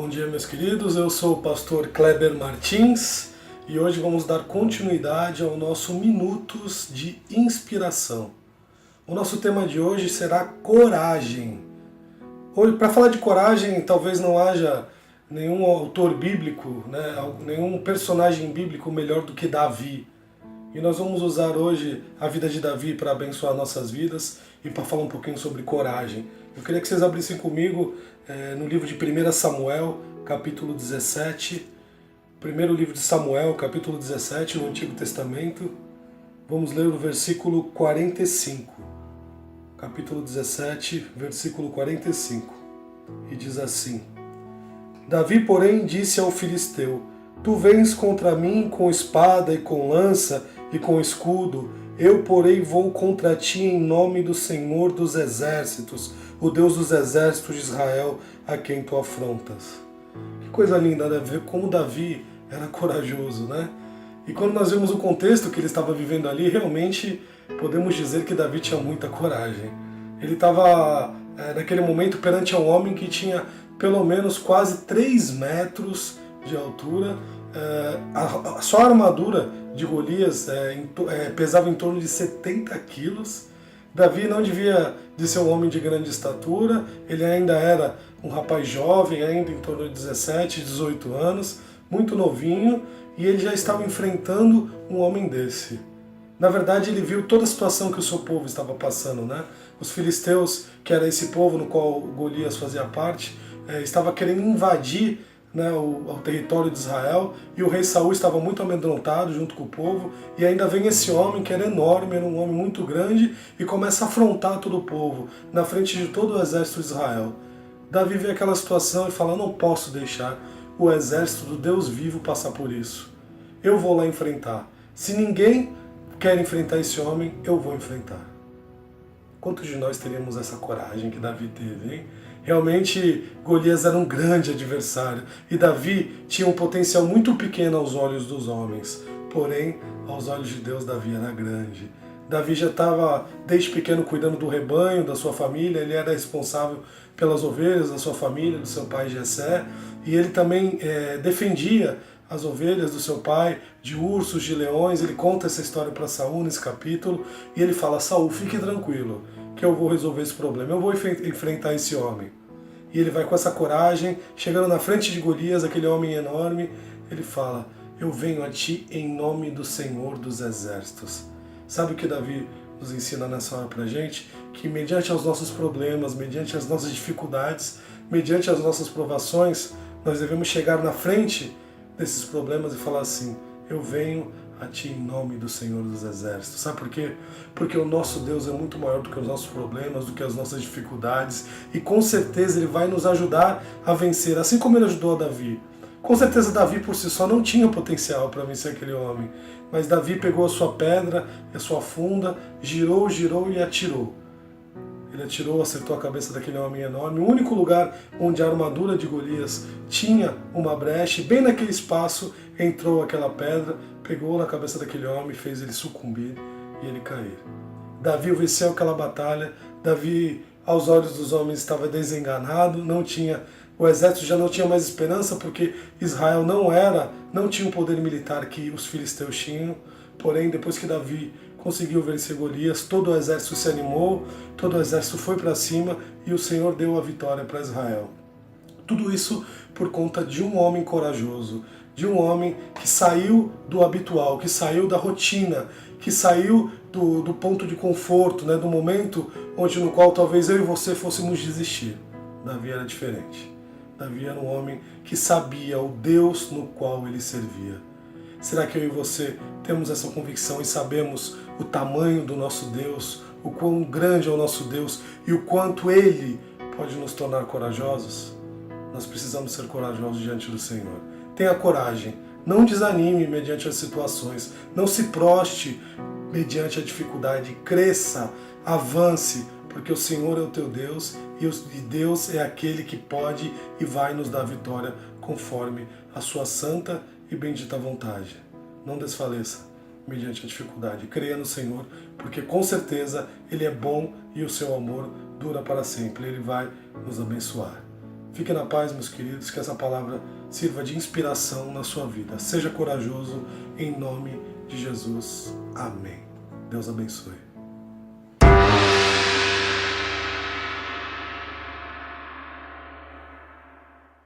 Bom dia, meus queridos. Eu sou o pastor Kleber Martins e hoje vamos dar continuidade ao nosso Minutos de Inspiração. O nosso tema de hoje será coragem. Hoje, para falar de coragem, talvez não haja nenhum autor bíblico, nenhum personagem bíblico melhor do que Davi. E nós vamos usar hoje a vida de Davi para abençoar nossas vidas e para falar um pouquinho sobre coragem. Eu queria que vocês abrissem comigo no livro de 1 Samuel, capítulo 17. Primeiro livro de Samuel, capítulo 17, no Antigo Testamento. Vamos ler o versículo 45. Capítulo 17, versículo 45. E diz assim: Davi, porém, disse ao filisteu: Tu vens contra mim com espada e com lança e com escudo, eu, porém, vou contra ti em nome do Senhor dos Exércitos, o Deus dos Exércitos de Israel, a quem tu afrontas. Que coisa linda, né? Ver como Davi era corajoso, né? E quando nós vemos o contexto que ele estava vivendo ali, realmente podemos dizer que Davi tinha muita coragem. Ele estava, naquele momento, perante um homem que tinha pelo menos quase 3 metros de altura. Só a armadura de Golias pesava em torno de 70 quilos. Davi não devia de ser um homem de grande estatura, ele ainda era um rapaz jovem, ainda em torno de 17, 18 anos, muito novinho, e ele já estava enfrentando um homem desse. Na verdade, ele viu toda a situação que o seu povo estava passando, né? Os filisteus, que era esse povo no qual Golias fazia parte, estava querendo invadir o território de Israel, e o rei Saul estava muito amedrontado junto com o povo, e ainda vem esse homem que era enorme, era um homem muito grande, e começa a afrontar todo o povo, na frente de todo o exército de Israel. Davi vê aquela situação e fala: não posso deixar o exército do Deus vivo passar por isso. Eu vou lá enfrentar. Se ninguém quer enfrentar esse homem, eu vou enfrentar. Quantos de nós teríamos essa coragem que Davi teve, hein? Realmente, Golias era um grande adversário e Davi tinha um potencial muito pequeno aos olhos dos homens. Porém, aos olhos de Deus, Davi era grande. Davi já estava desde pequeno cuidando do rebanho, da sua família, ele era responsável pelas ovelhas da sua família, do seu pai Jessé, e ele também defendia as ovelhas do seu pai de ursos, de leões. Ele conta essa história para Saul nesse capítulo e ele fala: Saul, fique tranquilo, que eu vou resolver esse problema, eu vou enfrentar esse homem. E ele vai com essa coragem, chegando na frente de Golias, aquele homem enorme, ele fala: eu venho a ti em nome do Senhor dos Exércitos. Sabe o que Davi nos ensina nessa hora pra gente? Que mediante aos nossos problemas, mediante as nossas dificuldades, mediante as nossas provações, nós devemos chegar na frente desses problemas e falar assim: eu venho a ti em nome do Senhor dos Exércitos. Sabe por quê? Porque o nosso Deus é muito maior do que os nossos problemas, do que as nossas dificuldades, e com certeza Ele vai nos ajudar a vencer, assim como Ele ajudou a Davi. Com certeza Davi por si só não tinha potencial para vencer aquele homem, mas Davi pegou a sua pedra, a sua funda, girou e atirou. Ele atirou, acertou a cabeça daquele homem enorme. O único lugar onde a armadura de Golias tinha uma brecha, e bem naquele espaço entrou aquela pedra, pegou na cabeça daquele homem, fez ele sucumbir e ele cair. Davi venceu aquela batalha. Davi, aos olhos dos homens, estava desenganado, o exército já não tinha mais esperança, porque Israel não tinha o poder militar que os filisteus tinham. Porém, depois que Davi conseguiu vencer Golias, todo o exército se animou, todo o exército foi para cima e o Senhor deu a vitória para Israel. Tudo isso por conta de um homem corajoso, de um homem que saiu do habitual, que saiu da rotina, que saiu do ponto de conforto, do momento no qual talvez eu e você fôssemos desistir. Davi era diferente. Davi era um homem que sabia o Deus no qual ele servia. Será que eu e você temos essa convicção e sabemos o tamanho do nosso Deus, o quão grande é o nosso Deus e o quanto Ele pode nos tornar corajosos? Nós precisamos ser corajosos diante do Senhor. Tenha coragem, não desanime mediante as situações, não se proste mediante a dificuldade, cresça, avance, porque o Senhor é o teu Deus e Deus é aquele que pode e vai nos dar vitória conforme a sua santa e bendita vontade. Não desfaleça mediante a dificuldade. Creia no Senhor, porque com certeza Ele é bom e o seu amor dura para sempre. Ele vai nos abençoar. Fique na paz, meus queridos, que essa palavra sirva de inspiração na sua vida. Seja corajoso, em nome de Jesus. Amém. Deus abençoe.